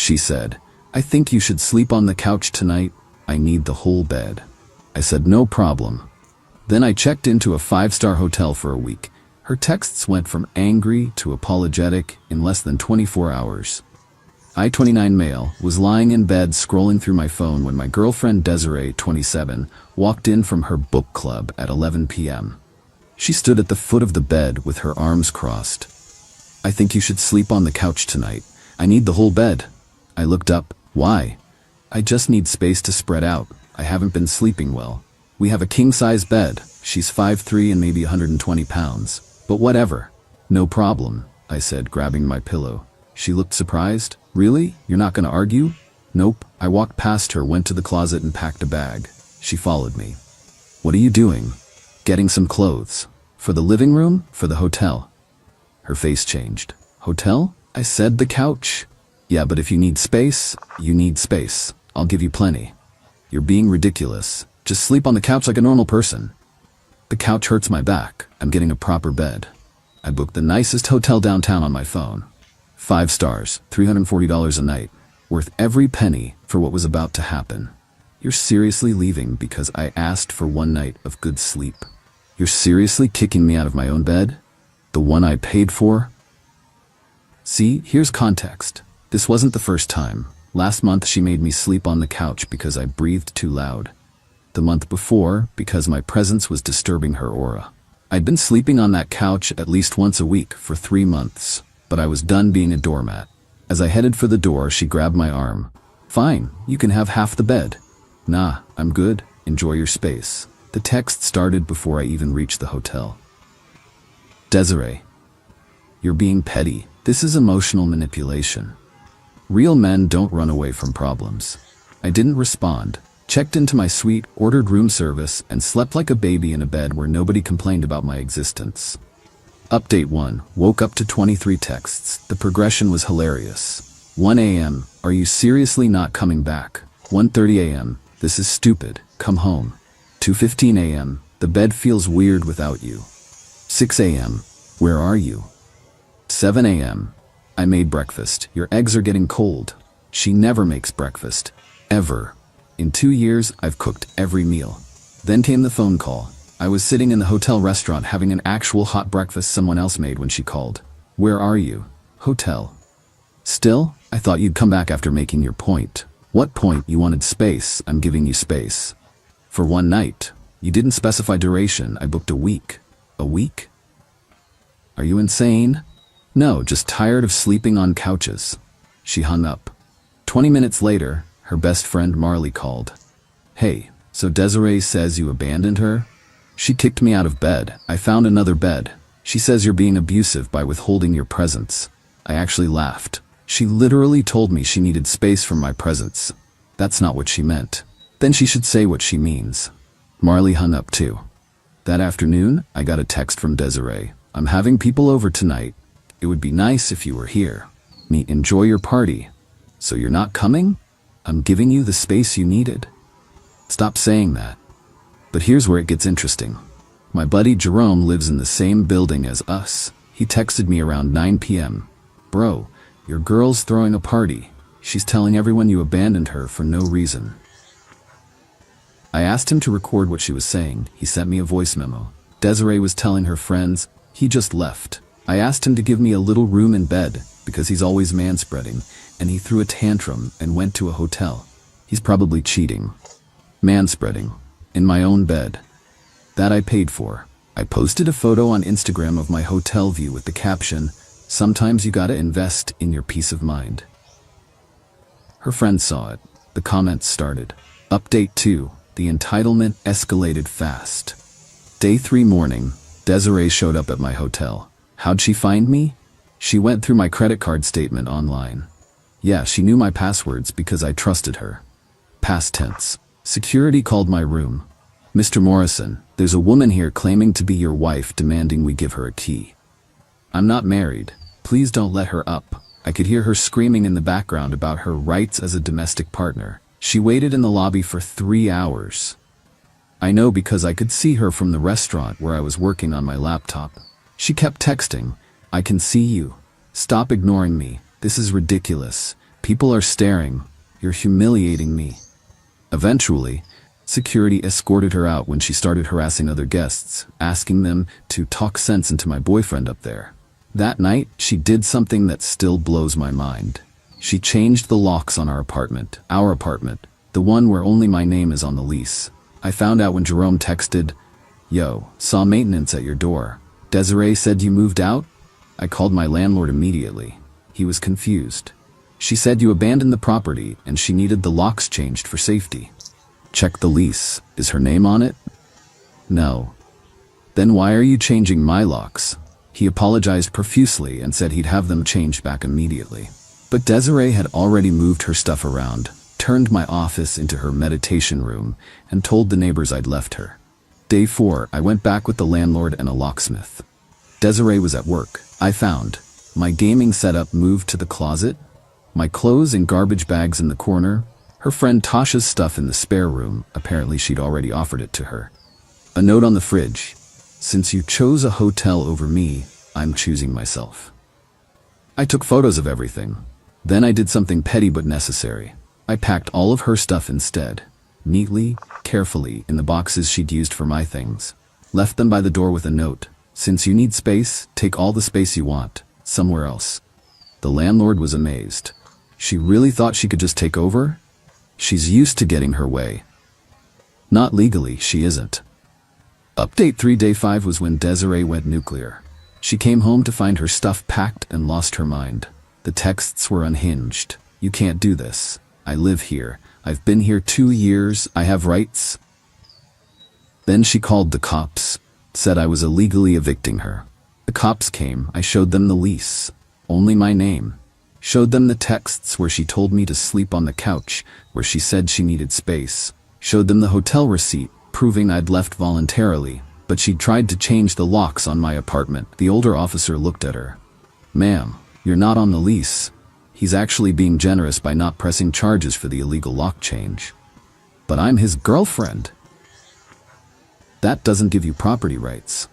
She said, "I think you should sleep on the couch tonight. I need the whole bed." I said, "No problem." Then I checked into a 5-star hotel for a week. Her texts went from angry to apologetic in less than 24 hours. I, 29 male, was lying in bed scrolling through my phone when my girlfriend Desiree, 27, walked in from her book club at 11 p.m. She stood at the foot of the bed with her arms crossed. "I think you should sleep on the couch tonight. I need the whole bed." I looked up. "Why?" "I just need space to spread out. I haven't been sleeping well. We have a king-size bed." She's 5'3" and maybe 120 pounds. "But whatever." "No problem," I said, grabbing my pillow. She looked surprised. "Really? You're not gonna argue?" "Nope." I walked past her, went to the closet and packed a bag. She followed me. "What are you doing?" "Getting some clothes." "For the living room? For the hotel?" Her face changed. "Hotel?" I said. "The couch." "Yeah, but if you need space, you need space. I'll give you plenty." "You're being ridiculous. Just sleep on the couch like a normal person." "The couch hurts my back. I'm getting a proper bed." I booked the nicest hotel downtown on my phone. 5 stars, $340 a night. Worth every penny for what was about to happen. You're seriously leaving because I asked for one night of good sleep? You're seriously kicking me out of my own bed? The one I paid for? See, here's context. This wasn't the first time. Last month she made me sleep on the couch because I breathed too loud. The month before, because my presence was disturbing her aura. I'd been sleeping on that couch at least once a week for 3 months, but I was done being a doormat. As I headed for the door, she grabbed my arm. "Fine, you can have half the bed." "Nah, I'm good. Enjoy your space." The text started before I even reached the hotel. "Desiree, you're being petty. This is emotional manipulation. Real men don't run away from problems." I didn't respond. Checked into my suite, ordered room service, and slept like a baby in a bed where nobody complained about my existence. Update 1. Woke up to 23 texts. The progression was hilarious. 1 a.m. Are you seriously not coming back? 1:30 a.m. This is stupid. Come home. 2:15 a.m. The bed feels weird without you. 6 a.m. Where are you? 7 a.m. I made breakfast. Your eggs are getting cold. She never makes breakfast. Ever. In 2 years, I've cooked every meal. Then came the phone call. I was sitting in the hotel restaurant having an actual hot breakfast someone else made when she called. "Where are you?" "Hotel." "Still? I thought you'd come back after making your point." "What point? You wanted space. I'm giving you space." "For one night. You didn't specify duration. I booked a week." "A week? Are you insane?" "No, just tired of sleeping on couches." She hung up. 20 minutes later, her best friend Marley called. "Hey, so Desiree says you abandoned her?" "She kicked me out of bed. I found another bed. She says you're being abusive by withholding your presence." I actually laughed. She literally told me she needed space from my presence. That's not what she meant. Then she should say what she means. Marley hung up too. That afternoon, I got a text from Desiree. "I'm having people over tonight. It would be nice if you were here. Enjoy your party." "So you're not coming?" "I'm giving you the space you needed." Stop saying that. But here's where it gets interesting. My buddy Jerome lives in the same building as us. He texted me around 9 p.m. "Bro, your girl's throwing a party. She's telling everyone you abandoned her for no reason." I asked him to record what she was saying. He sent me a voice memo. Desiree was telling her friends, "He just left." I asked him to give me a little room in bed, because he's always manspreading, and he threw a tantrum and went to a hotel. He's probably cheating. Manspreading. In my own bed. That I paid for. I posted a photo on Instagram of my hotel view with the caption, "Sometimes you gotta invest in your peace of mind." Her friends saw it. The comments started. Update 2. The entitlement escalated fast. Day 3 morning, Desiree showed up at my hotel. How'd she find me? She went through my credit card statement online. Yeah, she knew my passwords because I trusted her. Past tense. Security called my room. "Mr. Morrison, there's a woman here claiming to be your wife demanding we give her a key." "I'm not married. Please don't let her up." I could hear her screaming in the background about her rights as a domestic partner. She waited in the lobby for 3 hours. I know because I could see her from the restaurant where I was working on my laptop. She kept texting, "I can see you. Stop ignoring me. This is ridiculous. People are staring. You're humiliating me. Eventually, security escorted her out when she started harassing other guests, asking them to talk sense into my boyfriend up there. That night, she did something that still blows my mind. She changed the locks on our apartment, the one where only my name is on the lease. I found out when Jerome texted, "Yo, saw maintenance at your door. Desiree said you moved out?" I called my landlord immediately. He was confused. She said you abandoned the property and she needed the locks changed for safety. Check the lease. Is her name on it? No. Then why are you changing my locks? He apologized profusely and said he'd have them changed back immediately. But Desiree had already moved her stuff around, turned my office into her meditation room, and told the neighbors I'd left her. Day 4, I went back with the landlord and a locksmith. Desiree was at work. I found my gaming setup moved to the closet, my clothes in garbage bags in the corner, her friend Tasha's stuff in the spare room. Apparently she'd already offered it to her. A note on the fridge. Since you chose a hotel over me, I'm choosing myself. I took photos of everything. Then I did something petty but necessary. I packed all of her stuff instead, neatly, carefully, in the boxes she'd used for my things. Left them by the door with a note. Since you need space, take all the space you want, somewhere else. The landlord was amazed. She really thought she could just take over? She's used to getting her way. Not legally, she isn't. Update 3 Day 5 was when Desiree went nuclear. She came home to find her stuff packed and lost her mind. The texts were unhinged. You can't do this. I live here. I've been here 2 years. I have rights. Then she called the cops, said I was illegally evicting her. The cops came. I showed them the lease. Only my name. Showed them the texts where she told me to sleep on the couch, where she said she needed space. Showed them the hotel receipt, proving I'd left voluntarily, but she'd tried to change the locks on my apartment. The older officer looked at her. "Ma'am, you're not on the lease. He's actually being generous by not pressing charges for the illegal lock change." "But I'm his girlfriend." "That doesn't give you property rights."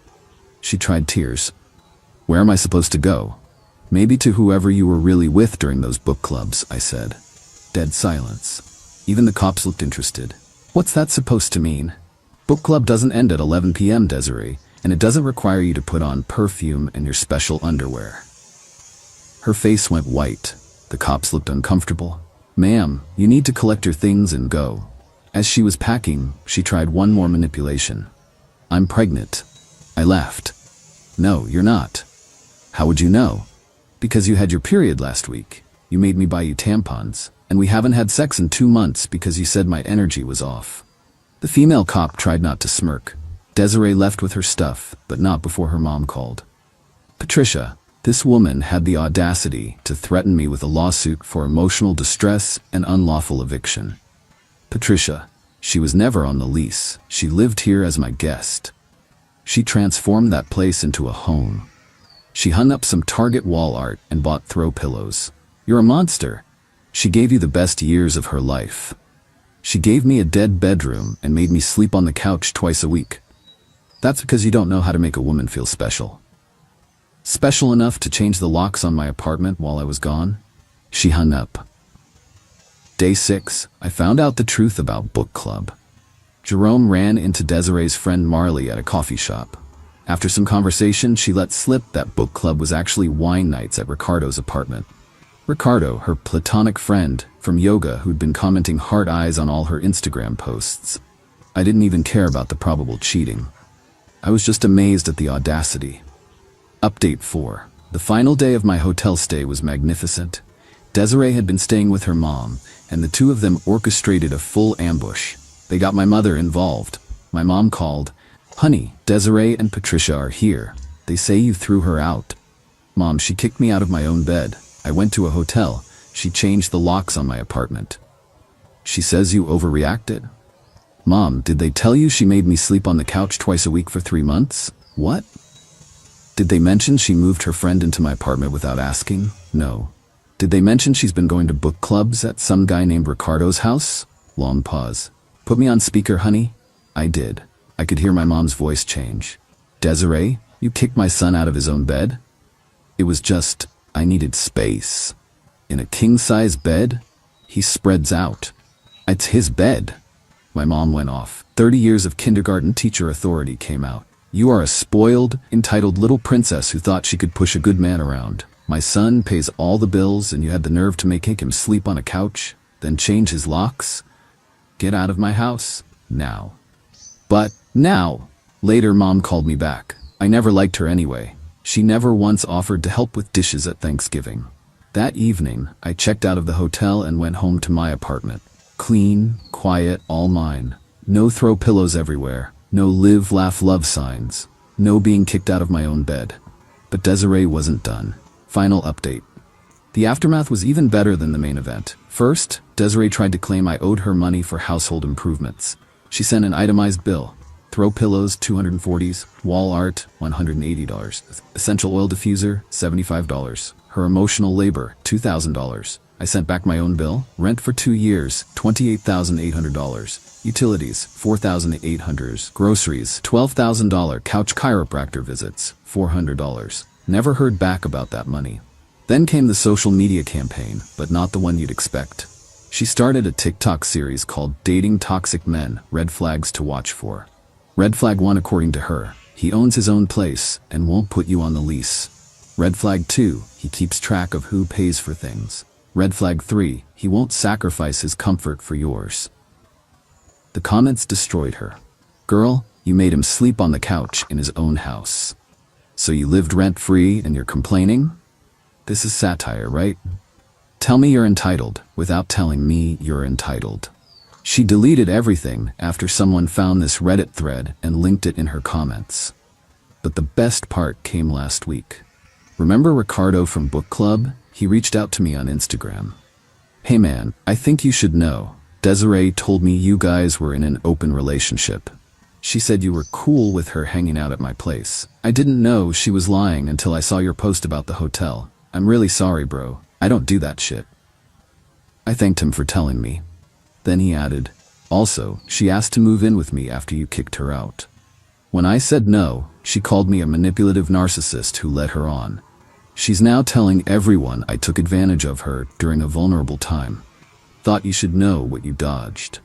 She tried tears. "Where am I supposed to go?" "Maybe to whoever you were really with during those book clubs," I said. Dead silence. Even the cops looked interested. "What's that supposed to mean?" "Book club doesn't end at 11 p.m., Desiree, and it doesn't require you to put on perfume and your special underwear." Her face went white. The cops looked uncomfortable. "Ma'am, you need to collect your things and go." As she was packing, she tried one more manipulation. "I'm pregnant." I laughed. "No, you're not." "How would you know?" "Because you had your period last week. You made me buy you tampons, and we haven't had sex in 2 months because you said my energy was off." The female cop tried not to smirk. Desiree left with her stuff, but not before her mom called. "Patricia, this woman had the audacity to threaten me with a lawsuit for emotional distress and unlawful eviction." "Patricia, she was never on the lease. She lived here as my guest. She transformed that place into a home. She hung up some Target wall art and bought throw pillows. You're a monster. She gave you the best years of her life. She gave me a dead bedroom and made me sleep on the couch twice a week. That's because you don't know how to make a woman feel special. Special enough to change the locks on my apartment while I was gone?" She hung up. Day 6, I found out the truth about book club. Jerome ran into Desiree's friend Marley at a coffee shop. After some conversation, she let slip that book club was actually wine nights at Ricardo's apartment. Ricardo, her platonic friend from yoga who'd been commenting heart eyes on all her Instagram posts. I didn't even care about the probable cheating. I was just amazed at the audacity. Update 4. The final day of my hotel stay was magnificent. Desiree had been staying with her mom, and the two of them orchestrated a full ambush. They got my mother involved. My mom called, "Honey, Desiree and Patricia are here. They say you threw her out." "Mom, she kicked me out of my own bed. I went to a hotel. She changed the locks on my apartment." "She says you overreacted." "Mom, did they tell you she made me sleep on the couch twice a week for 3 months? What?" "Did they mention she moved her friend into my apartment without asking?" "No." "Did they mention she's been going to book clubs at some guy named Ricardo's house?" Long pause. "Put me on speaker, honey." I did. I could hear my mom's voice change. "Desiree, you kicked my son out of his own bed?" "It was just, I needed space." In a king-size bed? He spreads out. It's his bed. My mom went off. 30 years of kindergarten teacher authority came out. You are a spoiled, entitled little princess who thought she could push a good man around. My son pays all the bills and you had the nerve to make him sleep on a couch, then change his locks? Get out of my house. Now. But, now. Later mom called me back. I never liked her anyway. She never once offered to help with dishes at Thanksgiving. That evening, I checked out of the hotel and went home to my apartment. Clean, quiet, all mine. No throw pillows everywhere. No live, laugh, love signs. No being kicked out of my own bed. But Desiree wasn't done. Final update. The aftermath was even better than the main event. First, Desiree tried to claim I owed her money for household improvements. She sent an itemized bill. Throw pillows, $240, wall art, $180, essential oil diffuser, $75, her emotional labor, $2,000. I sent back my own bill, rent for 2 years, $28,800, utilities, $4,800, groceries, $12,000, couch chiropractor visits, $400. Never heard back about that money. Then came the social media campaign, but not the one you'd expect. She started a TikTok series called Dating Toxic Men, Red Flags to Watch For. Red flag 1, according to her, he owns his own place and won't put you on the lease. Red flag 2, he keeps track of who pays for things. Red flag 3, he won't sacrifice his comfort for yours. The comments destroyed her. Girl, you made him sleep on the couch in his own house. So you lived rent-free and you're complaining? This is satire, right? Tell me you're entitled without telling me you're entitled. She deleted everything after someone found this Reddit thread and linked it in her comments. But the best part came last week. Remember Ricardo from book club? He reached out to me on Instagram. Hey man, I think you should know. Desiree told me you guys were in an open relationship. She said you were cool with her hanging out at my place. I didn't know she was lying until I saw your post about the hotel. I'm really sorry, bro. I don't do that shit. I thanked him for telling me. Then he added, also, she asked to move in with me after you kicked her out. When I said no, she called me a manipulative narcissist who led her on. She's now telling everyone I took advantage of her during a vulnerable time. Thought you should know what you dodged.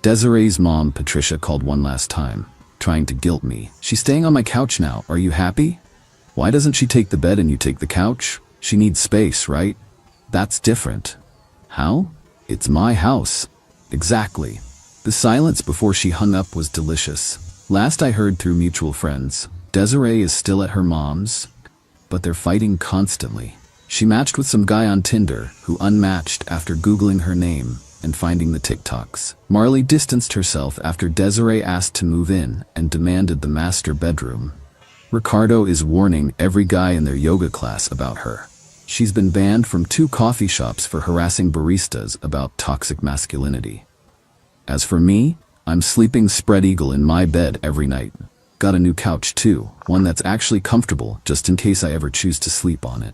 Desiree's mom, Patricia, called one last time, trying to guilt me. She's staying on my couch now. Are you happy? Why doesn't she take the bed and you take the couch? She needs space, right? That's different. How? It's my house. Exactly. The silence before she hung up was delicious. Last I heard through mutual friends, Desiree is still at her mom's, but they're fighting constantly. She matched with some guy on Tinder who unmatched after Googling her name and finding the TikToks. Marley distanced herself after Desiree asked to move in and demanded the master bedroom. Ricardo is warning every guy in their yoga class about her. She's been banned from 2 coffee shops for harassing baristas about toxic masculinity. As for me, I'm sleeping spread eagle in my bed every night. Got a new couch too, one that's actually comfortable just in case I ever choose to sleep on it.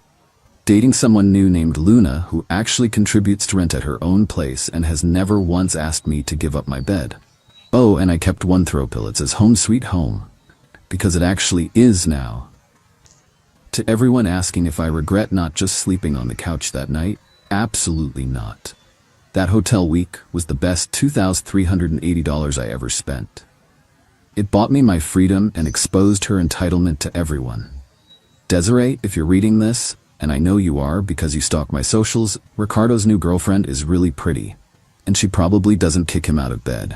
Dating someone new named Luna who actually contributes to rent at her own place and has never once asked me to give up my bed. Oh, and I kept one throw pillow. It says home sweet home, because it actually is now. To everyone asking if I regret not just sleeping on the couch that night, absolutely not. That hotel week was the best $2,380 I ever spent. It bought me my freedom and exposed her entitlement to everyone. Desiree, if you're reading this, and I know you are because you stalk my socials, Ricardo's new girlfriend is really pretty, and she probably doesn't kick him out of bed.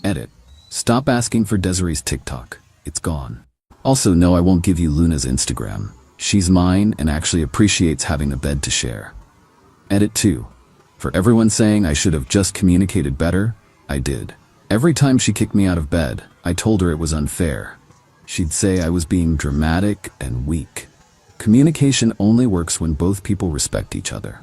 Edit. Stop asking for Desiree's TikTok. It's gone. Also, no, I won't give you Luna's Instagram. She's mine and actually appreciates having a bed to share. Edit 2. For everyone saying I should have just communicated better, I did. Every time she kicked me out of bed, I told her it was unfair. She'd say I was being dramatic and weak. Communication only works when both people respect each other.